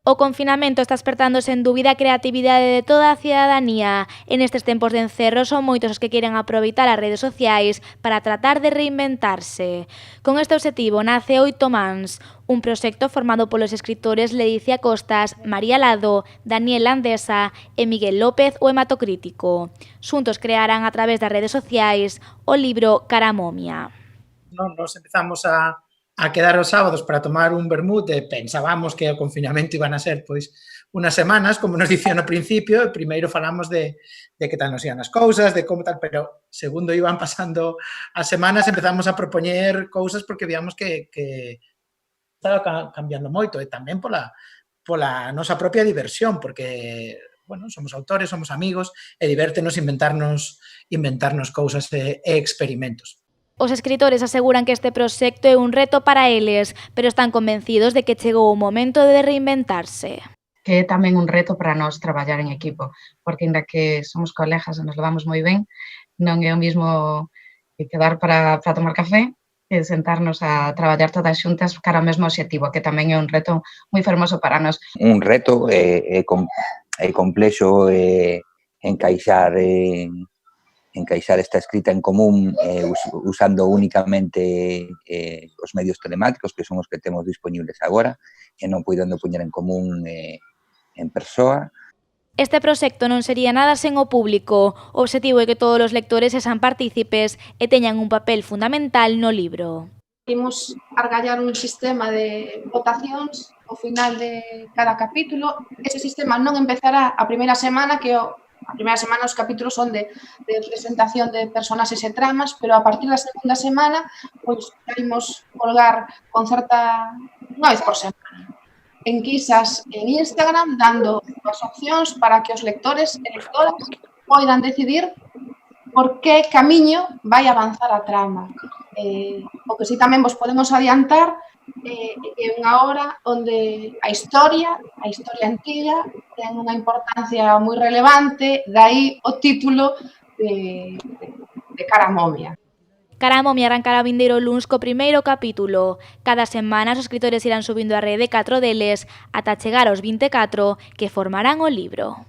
O confinamento está despertando sen dúbida a creatividade de toda a cidadanía. En estes tempos de encerro son moitos os que queren aproveitar as redes sociais para tratar de reinventarse. Con este obxectivo nace Oito Mans, un proxecto formado polos escritores Ledicia Costas, María Lado, Daniel Landesa e Miguel López o Hematocrítico. Xuntos crearán a través das redes sociais o libro Cara Momia. Nos empezamos a quedar os sábados para tomar un vermut e pensábamos que o confinamento iban a ser pois unas semanas, como nos dicían no principio, e primeiro falamos de que tal nos ian as cousas, de como tal, pero segundo iban pasando as semanas empezamos a propoñer cousas porque víamos que estaba cambiando moito e tamén pola nosa propia diversión, porque bueno, somos autores, somos amigos e divértenos inventarnos cousas e experimentos. Os escritores aseguran que este proxecto é un reto para eles, pero están convencidos de que chegou o momento de reinventarse. Que é tamén un reto para nós traballar en equipo, porque ainda que somos colegas e nos levamos moi ben, non é o mesmo quedar para tomar café e sentarnos a traballar todas xuntas cara ao mesmo obxectivo, que tamén é un reto moi fermoso para nós. Un reto é complexo encaixar esta escrita en común usando únicamente os medios telemáticos, que son os que temos disponibles agora, e non podendo poñer en común en persoa. Este proxecto non sería nada sen o público. O obxectivo é que todos os lectores sexan partícipes e teñan un papel fundamental no libro. Imos argallar un sistema de votacións ao final de cada capítulo. Ese sistema non empezará a primeira semana, a primeira semana os capítulos son de presentación de personaxes e tramas, pero a partir da segunda semana pois imos colgar con certa unha vez por semana enquisas en Instagram dando as opcións para que os lectores e lectoras poidan decidir por que camiño vai avanzar a trama. O que si tamén vos podemos adiantar é unha obra onde a historia antiga ten unha importancia moi relevante, dai o título de Cara Momia. Cara Momia arrancará o vindeiro luns co primeiro capítulo. Cada semana os escritores irán subindo a rede 4 deles ata chegar aos 24 que formarán o libro.